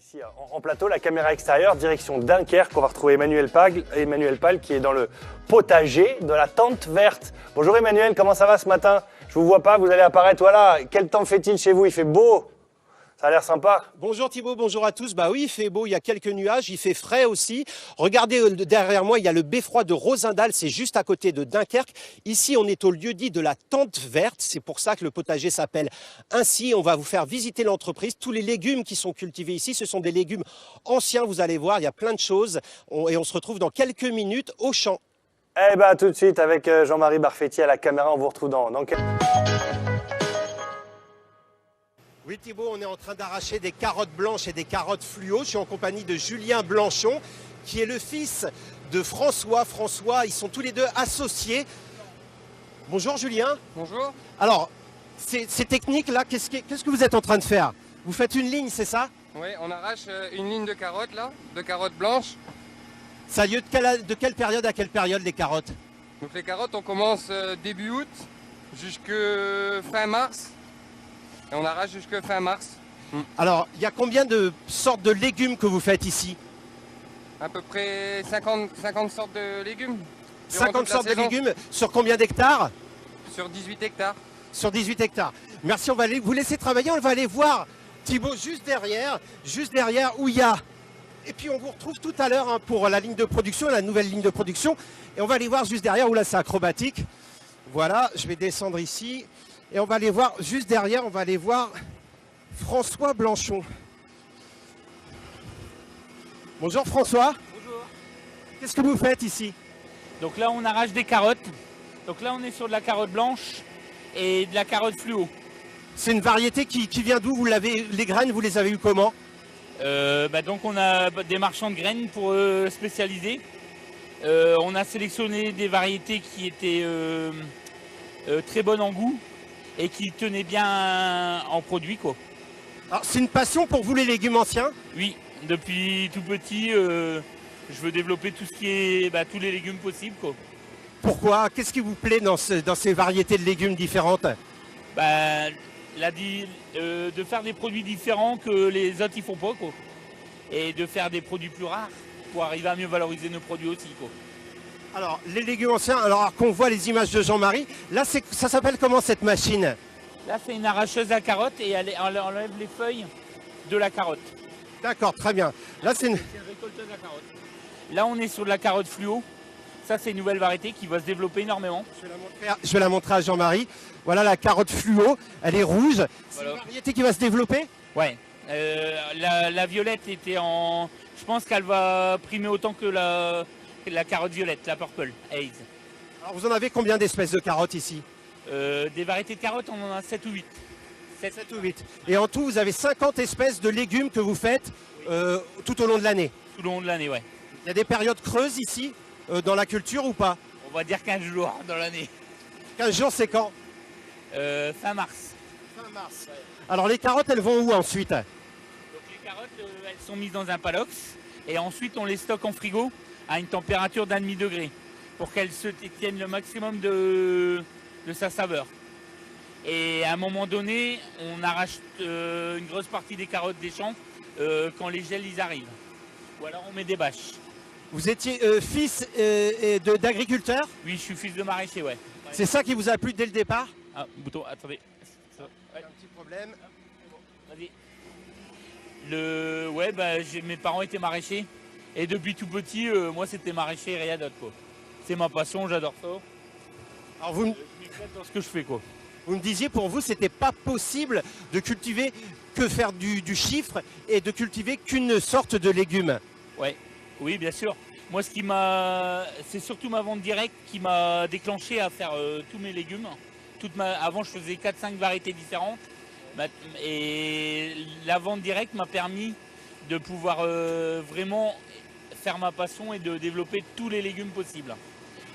Ici en plateau, la caméra extérieure, direction Dunkerque. On va retrouver Emmanuel Pal qui est dans le potager de la Tente Verte. Bonjour Emmanuel, comment ça va ce matin? Je vous vois pas, vous allez apparaître, voilà. Quel temps fait-il chez vous? Il fait beau? Ça a l'air sympa. Bonjour Thibaut, bonjour à tous. Bah oui, il fait beau, il y a quelques nuages, il fait frais aussi. Regardez derrière moi, il y a le beffroi de Rosendal, c'est juste à côté de Dunkerque. Ici, on est au lieu-dit de la Tente Verte, c'est pour ça que le potager s'appelle ainsi. On va vous faire visiter l'entreprise. Tous les légumes qui sont cultivés ici, ce sont des légumes anciens, vous allez voir, il y a plein de choses. Et on se retrouve dans quelques minutes au champ. Eh ben tout de suite avec Jean-Marie Barfetti à la caméra, on vous retrouve dans quelques... Oui Thibaut, on est en train d'arracher des carottes blanches et des carottes fluo. Je suis en compagnie de Julien Blanchon, qui est le fils de François. François, ils sont tous les deux associés. Bonjour Julien. Bonjour. Alors, ces techniques-là, qu'est-ce que vous êtes en train de faire? Vous faites une ligne, c'est ça? Oui, on arrache une ligne de carottes là, de carottes blanches. Ça a lieu de quelle période à quelle période les carottes? Donc les carottes, on commence début août jusque fin mars. Et on arrache jusque fin mars. Alors, il y a combien de sortes de légumes que vous faites ici? À peu près 50 sortes de légumes. 50 sortes de légumes sur combien d'hectares? Sur 18 hectares. Sur 18 hectares. Merci, on va vous laisser travailler. On va aller voir Thibaut juste derrière où il y a. Et puis on vous retrouve tout à l'heure pour la ligne de production, la nouvelle ligne de production. Et on va aller voir juste derrière où là c'est acrobatique. Voilà, je vais descendre ici. Et on va aller voir, juste derrière, on va aller voir François Blanchon. Bonjour François. Bonjour. Qu'est-ce que vous faites ici? Donc là, on arrache des carottes. Donc là, on est sur de la carotte blanche et de la carotte fluo. C'est une variété qui vient d'où? Les graines, vous les avez eues comment? Donc on a des marchands de graines pour spécialiser. On a sélectionné des variétés qui étaient très bonnes en goût et qui tenaient bien en produit, quoi. Alors c'est une passion pour vous les légumes anciens? Oui, depuis tout petit, je veux développer tout ce qui est, tous les légumes possibles, quoi. Pourquoi? Qu'est-ce qui vous plaît dans ces variétés de légumes différentes? De faire des produits différents que les autres ils font pas, quoi. Et de faire des produits plus rares pour arriver à mieux valoriser nos produits aussi, quoi. Alors les légumes anciens, alors qu'on voit les images de Jean-Marie, là ça s'appelle comment cette machine? Là c'est une arracheuse à carotte et elle enlève les feuilles de la carotte. D'accord, très bien. Là c'est une récolteuse à carotte. Là on est sur de la carotte fluo. Ça c'est une nouvelle variété qui va se développer énormément. Je vais la montrer à Jean-Marie. Voilà la carotte fluo, elle est rouge. C'est une variété qui va se développer? Ouais. La violette était en... Je pense qu'elle va primer autant que la carotte violette, la purple haze. Alors vous en avez combien d'espèces de carottes ici? Des variétés de carottes, on en a 7 ou 8. 7 ou 8. Et en tout, vous avez 50 espèces de légumes que vous faites tout au long de l'année? Tout au long de l'année, ouais. Il y a des périodes creuses ici, dans la culture ou pas? On va dire 15 jours dans l'année. 15 jours, c'est quand? Fin mars. Fin mars. Ouais. Alors les carottes, elles vont où ensuite? Donc les carottes, elles sont mises dans un palox et ensuite on les stocke en frigo à une température d'1,5 degré pour qu'elles se tiennent le maximum de sa saveur. Et à un moment donné, on arrache une grosse partie des carottes des champs quand les gels ils arrivent. Ou alors on met des bâches. Vous étiez fils d'agriculteur? Oui, je suis fils de maraîcher, ouais. C'est ça qui vous a plu dès le départ? Ah, bouton, attendez. Ouais. Un petit problème. Vas-y. Mes parents étaient maraîchers. Et depuis tout petit, moi c'était maraîcher et rien d'autre, quoi. C'est ma passion, j'adore ça. Alors je m'éclate dans ce que je fais, quoi. Vous me disiez, pour vous, c'était pas possible de cultiver que faire du chiffre et de cultiver qu'une sorte de légumes. Ouais, oui, bien sûr. Moi, c'est surtout ma vente directe qui m'a déclenché à faire tous mes légumes. Avant, je faisais 4-5 variétés différentes. Et la vente directe m'a permis de pouvoir vraiment faire ma passion et de développer tous les légumes possibles.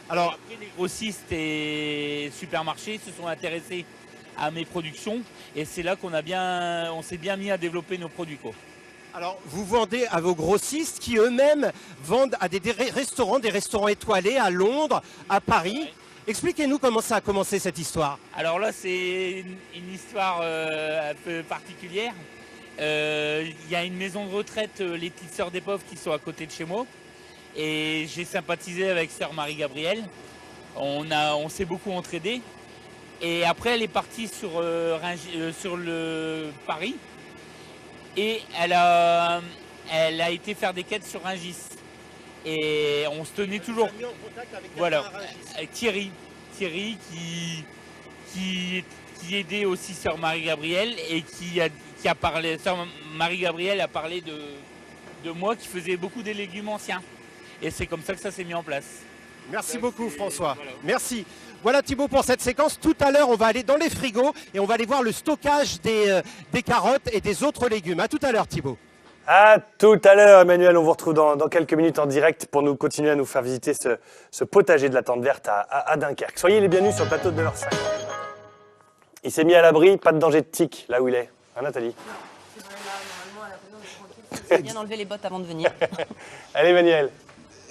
Alors après, les grossistes et supermarchés se sont intéressés à mes productions et c'est là on s'est bien mis à développer nos produits, quoi. Alors vous vendez à vos grossistes qui eux-mêmes vendent à des restaurants étoilés à Londres, à Paris. Ouais. Expliquez-nous comment ça a commencé cette histoire. Alors là c'est une histoire un peu particulière. Il y a une maison de retraite, les Petites Sœurs des Pauvres, qui sont à côté de chez moi. Et j'ai sympathisé avec Sœur Marie-Gabrielle. On s'est beaucoup entraidés. Et après, elle est partie sur le Paris. Et elle a été faire des quêtes sur Rungis. Et on se tenait toujours. Voilà, avec Thierry qui aidait aussi Sœur Marie-Gabrielle et qui a parlé. Sœur Marie-Gabrielle a parlé de moi qui faisais beaucoup des légumes anciens. Et c'est comme ça que ça s'est mis en place. Merci beaucoup François. Voilà. Merci. Voilà Thibaut pour cette séquence. Tout à l'heure, on va aller dans les frigos et on va aller voir le stockage des carottes et des autres légumes. À tout à l'heure Thibaut. À tout à l'heure Emmanuel, on vous retrouve dans quelques minutes en direct pour nous continuer à nous faire visiter ce potager de la Tente Verte à Dunkerque. Soyez les bienvenus sur le plateau de 9h05. Il s'est mis à l'abri, pas de danger de tic là où il est. Hein Nathalie? Normalement, à la maison, on est tranquille. Il faut bien enlever les bottes avant de venir. Allez Emmanuel.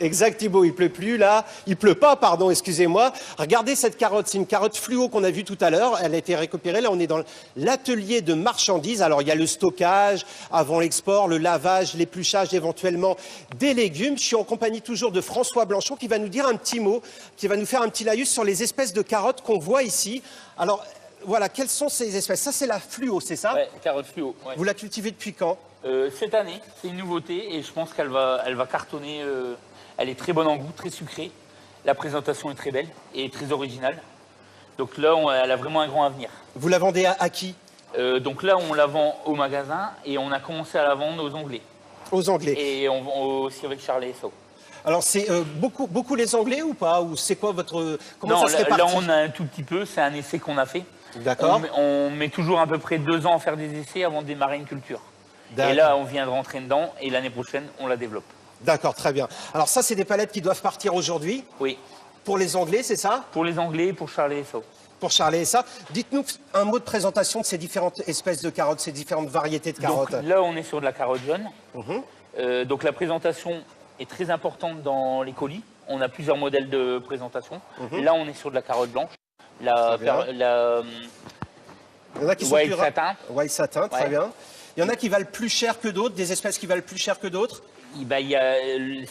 Exact Thibaut, il pleut plus là, il pleut pas pardon, excusez-moi. Regardez cette carotte, c'est une carotte fluo qu'on a vue tout à l'heure, elle a été récupérée, là on est dans l'atelier de marchandises. Alors il y a le stockage avant l'export, le lavage, l'épluchage éventuellement des légumes. Je suis en compagnie toujours de François Blanchon qui va nous dire un petit mot, qui va nous faire un petit laïus sur les espèces de carottes qu'on voit ici. Alors voilà, quelles sont ces espèces? Ça c'est la fluo, c'est ça? Oui, carotte fluo. Ouais. Vous la cultivez depuis quand? Cette année, c'est une nouveauté et je pense qu'elle va cartonner. Elle est très bonne en goût, très sucrée. La présentation est très belle et très originale. Donc là, elle a vraiment un grand avenir. Vous la vendez à qui? Donc là, on la vend au magasin et on a commencé à la vendre aux Anglais. Aux Anglais. Et on vend aussi avec Charles et So. Alors c'est beaucoup les Anglais ou pas? Ou c'est quoi votre... Comment non, ça se répartit? Là, on a un tout petit peu, c'est un essai qu'on a fait. D'accord. On met toujours à peu près 2 ans à faire des essais avant de démarrer une culture. Et là, on vient de rentrer dedans et l'année prochaine, on la développe. D'accord, très bien. Alors ça, c'est des palettes qui doivent partir aujourd'hui? Oui. Pour les Anglais, c'est ça? Pour les Anglais, pour Charlie et So. Pour Charlie et ça. Dites-nous un mot de présentation de ces différentes espèces de carottes, ces différentes variétés de carottes. Donc, là, on est sur de la carotte jaune. Donc la présentation est très importante dans les colis. On a plusieurs modèles de présentation. Là, on est sur de la carotte blanche. Il y en a qui sont White satin. White satin, très bien. Il y en a qui valent plus cher que d'autres, des espèces qui valent plus cher que d'autres?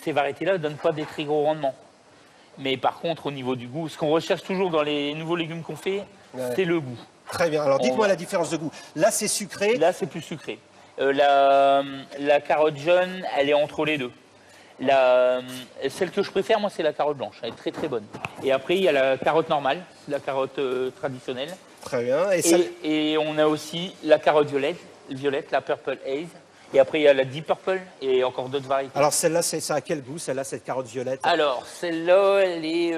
Ces variétés-là ne donnent pas des très gros rendements. Mais par contre, au niveau du goût, ce qu'on recherche toujours dans les nouveaux légumes qu'on fait, c'est le goût. Très bien. Alors dites-moi la différence de goût. Là, c'est sucré. Là, c'est plus sucré. La carotte jaune, elle est entre les deux. Celle que je préfère, moi, c'est la carotte blanche. Elle est très très bonne. Et après, il y a la carotte normale, la carotte traditionnelle. Très bien. Et on a aussi la carotte violette, la Purple Haze. Et après, il y a la Deep Purple et encore d'autres variétés. Alors celle-là, ça a quel goût, celle-là, cette carotte violette? Alors, celle-là, elle est...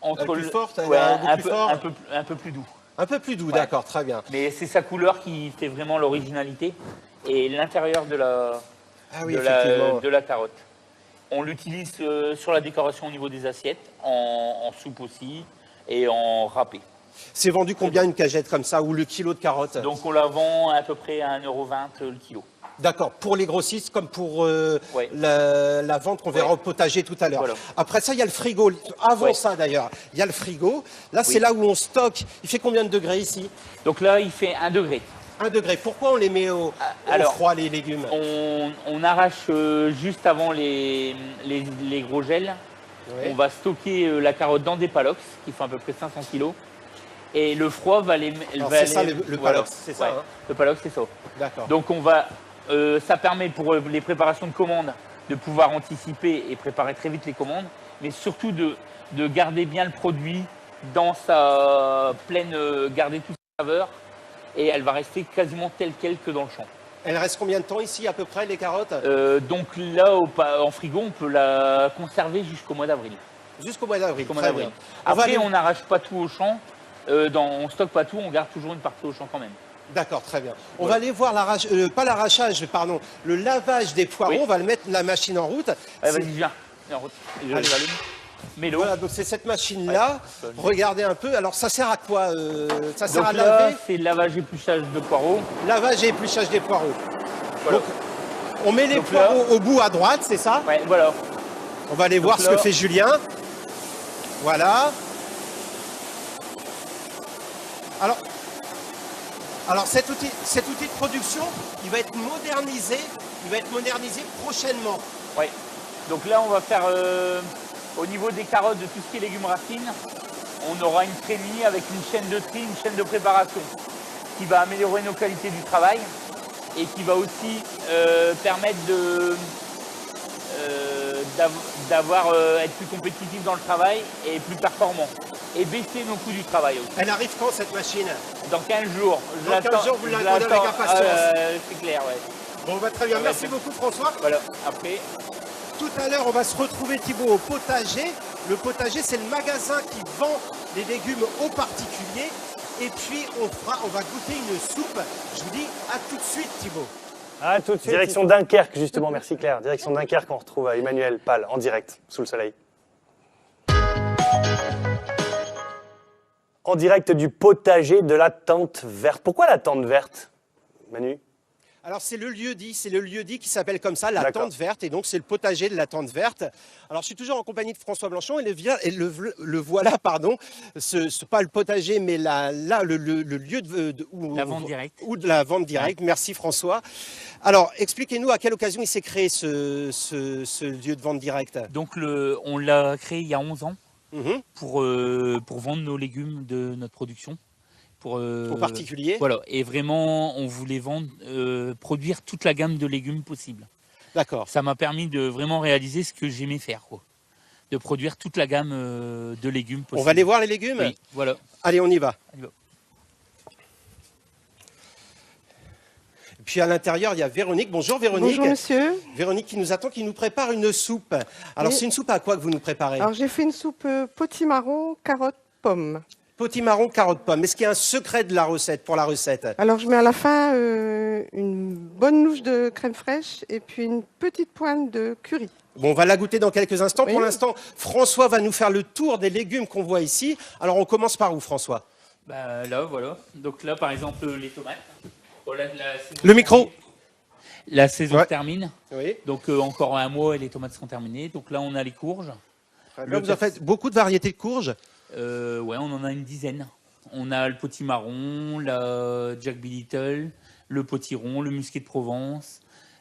entre plus forte, un peu plus doux. Un peu plus doux, d'accord, très bien. Mais c'est sa couleur qui fait vraiment l'originalité et l'intérieur de la carotte. On l'utilise sur la décoration au niveau des assiettes, en soupe aussi et en râpé. C'est vendu combien une cagette comme ça ou le kilo de carottes? Donc on la vend à peu près à 1,20 € le kilo. D'accord, pour les grossistes comme pour la vente qu'on verra au potager tout à l'heure. Voilà. Après ça, il y a le frigo. Avant ça d'ailleurs, il y a le frigo. Là, c'est là où on stocke. Il fait combien de degrés ici? Donc là, il fait 1 degré. 1 degré. Pourquoi on les met au froid, les légumes? On arrache juste avant les gros gels. On va stocker la carotte dans des palox qui font à peu près 500 kg. Et le froid va les... C'est ça le palox, c'est ça hein? Le palox, c'est ça. D'accord. Donc on va... ça permet pour les préparations de commandes de pouvoir anticiper et préparer très vite les commandes, mais surtout de garder bien le produit dans sa pleine... garder toute sa saveur, et elle va rester quasiment telle quelle que dans le champ. Elle reste combien de temps ici à peu près, les carottes? Donc là, en frigo, on peut la conserver jusqu'au mois d'avril. Jusqu'au mois d'avril, Après, on n'arrache pas tout au champ. On stocke pas tout, on garde toujours une partie au champ quand même. D'accord, très bien. On va aller voir pas l'arrachage, pardon, le lavage des poireaux. On va le mettre la machine en route. Vas-y, viens. En route. Mets-le. Voilà, donc c'est cette machine-là. Regardez un peu. Alors ça sert à quoi? Ça sert donc à laver? C'est lavage et épluchage de poireaux. Lavage et épluchage des poireaux. Voilà. Donc, on met les poireaux au bout à droite, c'est ça? Ouais, voilà. On va aller voir ce que fait Julien. Voilà. Alors, Alors cet outil de production, il va être modernisé prochainement. Oui. Donc là, on va faire au niveau des carottes, de tout ce qui est légumes racines, on aura une trémie avec une chaîne de tri, une chaîne de préparation qui va améliorer nos qualités du travail et qui va aussi permettre être plus compétitif dans le travail et plus performant. Et baisser nos coûts du travail aussi. Elle arrive quand cette machine? Dans 15 jours. Dans 15 jours, vous l'attendez avec impatience. C'est clair, ouais. Bon, bah, très bien. Merci beaucoup, François. Voilà, après. Tout à l'heure, on va se retrouver, Thibaut, au potager. Le potager, c'est le magasin qui vend les légumes aux particuliers. Et puis, on va goûter une soupe. Je vous dis à tout de suite, Thibaut. Ah, tout de suite. Direction Dunkerque, justement. Merci, Claire. Direction Dunkerque, on retrouve Emmanuel Pal en direct, sous le soleil. En direct du potager de la Tente Verte. Pourquoi la Tente Verte, Manu? Alors c'est le lieu-dit qui s'appelle comme ça, la Tente Verte, et donc c'est le potager de la Tente Verte. Alors je suis toujours en compagnie de François Blanchon, et le voilà, pardon, pas le potager, mais le lieu la vente directe. Ou de la vente directe. Ouais. Merci François. Alors expliquez-nous à quelle occasion il s'est créé ce lieu de vente directe. Donc on l'a créé il y a 11 ans pour vendre nos légumes de notre production. Aux particuliers. Voilà, et vraiment, on voulait produire toute la gamme de légumes possible. D'accord. Ça m'a permis de vraiment réaliser ce que j'aimais faire, quoi. De produire toute la gamme de légumes possible. On va aller voir les légumes? Oui, voilà. Allez, on y va. On y va. Et puis à l'intérieur, il y a Véronique. Bonjour Véronique. Bonjour monsieur. Véronique qui nous attend, qui nous prépare une soupe. Alors Oui. C'est une soupe à quoi que vous nous préparez? Alors j'ai fait une soupe potimarron, carottes, pommes. Potimarron, carottes, pommes. Est-ce qu'il y a un secret de la recette, pour la recette? Alors je mets à la fin une bonne louche de crème fraîche et puis une petite pointe de curry. Bon, on va la goûter dans quelques instants. Oui. Pour l'instant, François va nous faire le tour des légumes qu'on voit ici. Alors on commence par où, François? Là, voilà. Donc là, par exemple, les tomates. Voilà, le micro. La saison se termine. Oui. Donc encore un mois et les tomates seront terminées. Donc là, on a les courges. Là, vous avez fait beaucoup de variétés de courges? Ouais, on en a une dizaine. On a le potimarron, la Jack B. Little, le potiron, le musqué de Provence,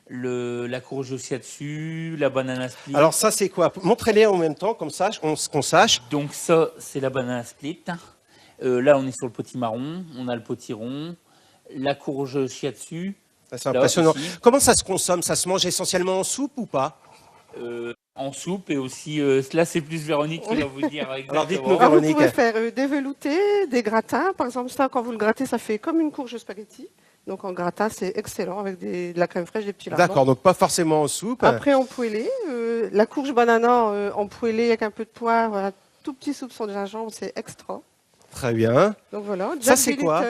la courge aussi dessus, la banana split. Alors ça, c'est quoi? Montrez-les en même temps, comme ça, qu'on sache. Donc ça, c'est la banana split. Là, on est sur le potimarron, on a le potiron, la courge shiatsu. C'est impressionnant. Comment ça se consomme? Ça se mange essentiellement en soupe ou pas? En soupe et aussi, là c'est plus Véronique qui va vous dire exactement. Alors dites-nous Véronique. Vous pouvez faire des veloutés, des gratins. Par exemple, ça, quand vous le grattez, ça fait comme une courge spaghetti. Donc en gratin, c'est excellent avec de la crème fraîche, des petits lardons. D'accord, donc pas forcément en soupe. Après, en poêlé, la courge banana en poêlé avec un peu de poivre, un tout petit soupçon de gingembre, c'est extra. Très bien. Donc voilà. Ça c'est quoi?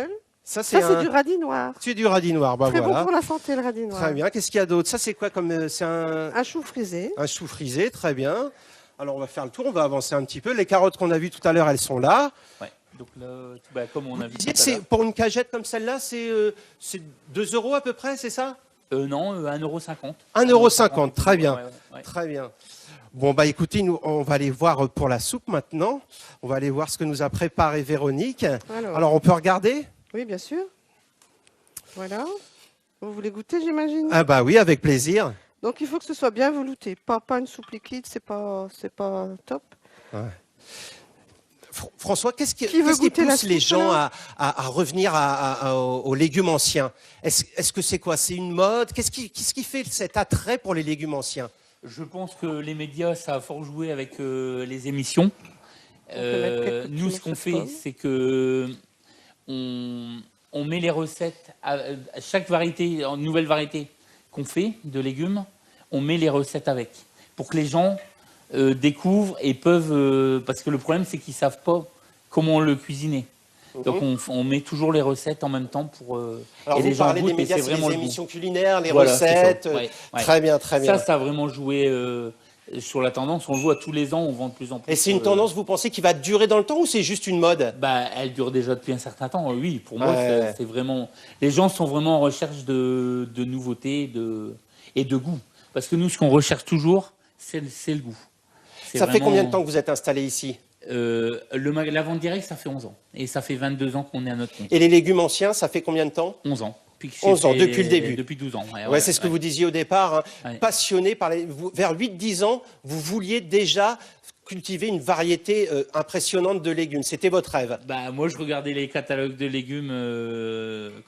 Ça, c'est du radis noir. C'est du radis noir, bah Très voilà. bon pour la santé, le radis noir. Très bien. Qu'est-ce qu'il y a d'autre? Ça, c'est quoi comme... C'est un chou frisé. Un chou frisé, très bien. Alors, on va faire le tour, on va avancer un petit peu. Les carottes qu'on a vues tout à l'heure, elles sont là. Ouais. Donc là, comme on a vu pour une cagette comme celle-là, c'est 2 € à peu près, c'est ça? Non, 1,50 €. 1,50 €, très bien. Ouais. Très bien. Bon, bah écoutez, nous, on va aller voir pour la soupe maintenant. On va aller voir ce que nous a préparé Véronique. Alors on peut regarder? Oui, bien sûr. Voilà. Vous voulez goûter, j'imagine? Ah bah oui, avec plaisir. Donc il faut que ce soit bien velouté. Pas une soupe liquide, c'est pas top. Ouais. François, qu'est-ce qui pousse les gens à revenir aux légumes anciens? Est-ce que c'est quoi? C'est une mode? Qu'est-ce qui fait cet attrait pour les légumes anciens? Je pense que les médias, ça a fort joué avec les émissions. Nous, ce qu'on fait, c'est que on met les recettes à chaque variété, en nouvelle variété qu'on fait de légumes, on met les recettes avec pour que les gens découvrent et peuvent parce que le problème c'est qu'ils savent pas comment le cuisiner. Donc on met toujours les recettes en même temps pour alors et vous les gens parlez goûtent, des médias, c'est vraiment les émissions culinaires, les voilà, recettes. Ouais. Très bien, très bien. Ça a vraiment joué sur la tendance. On le voit tous les ans, on vend de plus en plus. Et c'est une tendance, vous pensez, qui va durer dans le temps ou c'est juste une mode? Elle dure déjà depuis un certain temps. Oui, pour moi, c'est vraiment. Les gens sont vraiment en recherche de nouveautés et de goût. Parce que nous, ce qu'on recherche toujours, c'est le goût. Ça fait combien de temps que vous êtes installé ici? La vente directe, ça fait 11 ans. Et ça fait 22 ans qu'on est à notre compte. Et les légumes anciens, ça fait combien de temps? 11 ans. 11 ans, depuis le début. Depuis 12 ans. Ouais, c'est ce que vous disiez au départ. Hein. Ouais. Passionné par vers 8-10 ans, vous vouliez déjà cultiver une variété impressionnante de légumes. C'était votre rêve. Bah, moi, je regardais les catalogues de légumes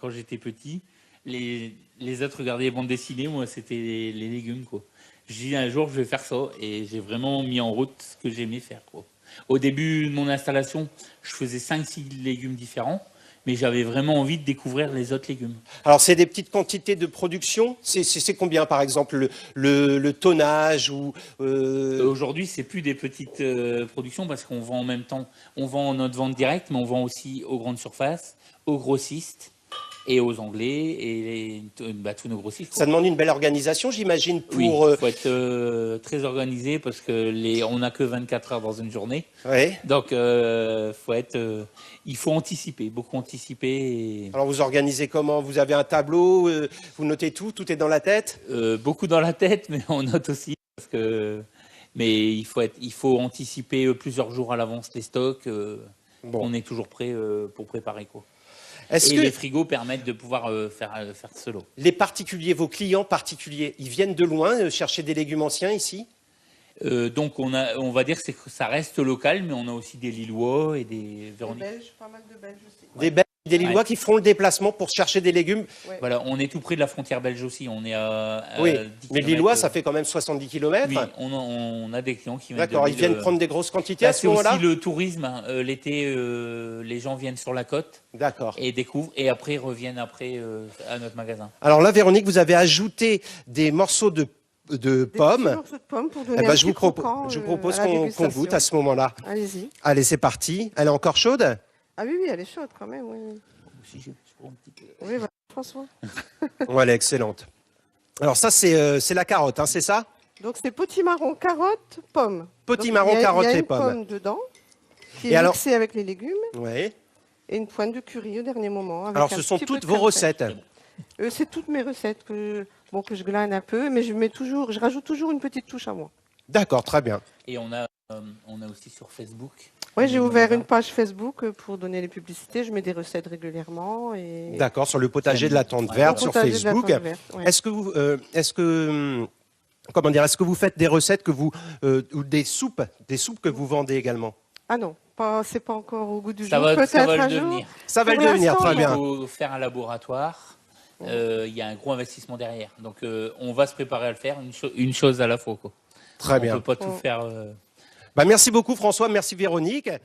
quand j'étais petit. Les autres regardaient les bandes dessinées. Moi, c'était les légumes, quoi. J'ai dit un jour, je vais faire ça. Et j'ai vraiment mis en route ce que j'aimais faire, quoi. Au début de mon installation, je faisais 5-6 légumes différents. Mais j'avais vraiment envie de découvrir les autres légumes. Alors, c'est des petites quantités de production. C'est combien, par exemple, le tonnage ou Aujourd'hui, c'est plus des petites productions parce qu'on vend en même temps. On vend notre vente directe, mais on vend aussi aux grandes surfaces, aux grossistes et aux Anglais et tous nos grossistes. Ça demande une belle organisation, j'imagine, pour... Oui, il faut être très organisé parce que on n'a que 24 heures dans une journée. Ouais. Donc, il faut anticiper, beaucoup anticiper. Et... Alors, vous organisez comment? Vous avez un tableau, vous notez tout est dans la tête? Beaucoup dans la tête, mais on note aussi. Mais il faut anticiper plusieurs jours à l'avance les stocks. On est toujours prêt pour préparer, quoi. Les frigos permettent de pouvoir faire cela. Les particuliers, vos clients particuliers, ils viennent de loin chercher des légumes anciens ici? Donc on va dire que ça reste local, mais on a aussi des Lillois et des Véroniques. Des Belges, pas mal de Belges aussi. Des Belges, des Lillois qui font le déplacement pour chercher des légumes. Ouais. Voilà, on est tout près de la frontière belge aussi. On est à Oui, 10 mais Lillois, ça fait quand même 70 km. Oui, on a des clients qui viennent. D'accord, ils viennent prendre des grosses quantités à ce C'est moment-là? aussi le tourisme. Hein. L'été, les gens viennent sur la côte. D'accord. Et découvrent, et après reviennent à notre magasin. Alors là, Véronique, vous avez ajouté des morceaux de pommes. Des morceaux de pommes pour donner un je vous petit croquant, je vous propose à la qu'on dégustation. goûte à ce moment-là. Allez-y. Allez, c'est parti. Elle est encore chaude? Ah oui, elle est chaude quand même. Oui, Si, pour un petit peu. oui voilà, François. Ouais, elle est excellente. Alors ça, c'est la carotte, hein, c'est ça? Donc c'est potimarron, carotte, pomme. Potimarron, Donc, carotte il y a et une pommes. pomme dedans qui Et est alors- mixée avec les légumes Ouais. et une pointe de curry au dernier moment. avec Alors un ce sont petit peu toutes de vos crème recettes. fraîche. C'est toutes mes recettes que je glane un peu, mais je rajoute toujours une petite touche à moi. D'accord, très bien. Et on a aussi sur Facebook. Oui, j'ai un ouvert magasin. une page Facebook pour donner les publicités. Je mets des recettes régulièrement. Et... D'accord, sur le potager de la tente Ouais. verte Au sur potager de la Facebook. tente verte, ouais. Est-ce que vous faites des recettes ou des soupes que vous vendez également? Ah non, c'est pas encore au goût du Ça jour. va Peut-être le un jour. devenir. Ça va Pour le devenir, l'instant, très Il bien. faut faire un laboratoire. Il y a un gros investissement derrière. Donc, on va se préparer à le faire, une chose à la fois, quoi. Très On bien. ne peut pas tout faire. Bah, merci beaucoup François, merci Véronique. Merci.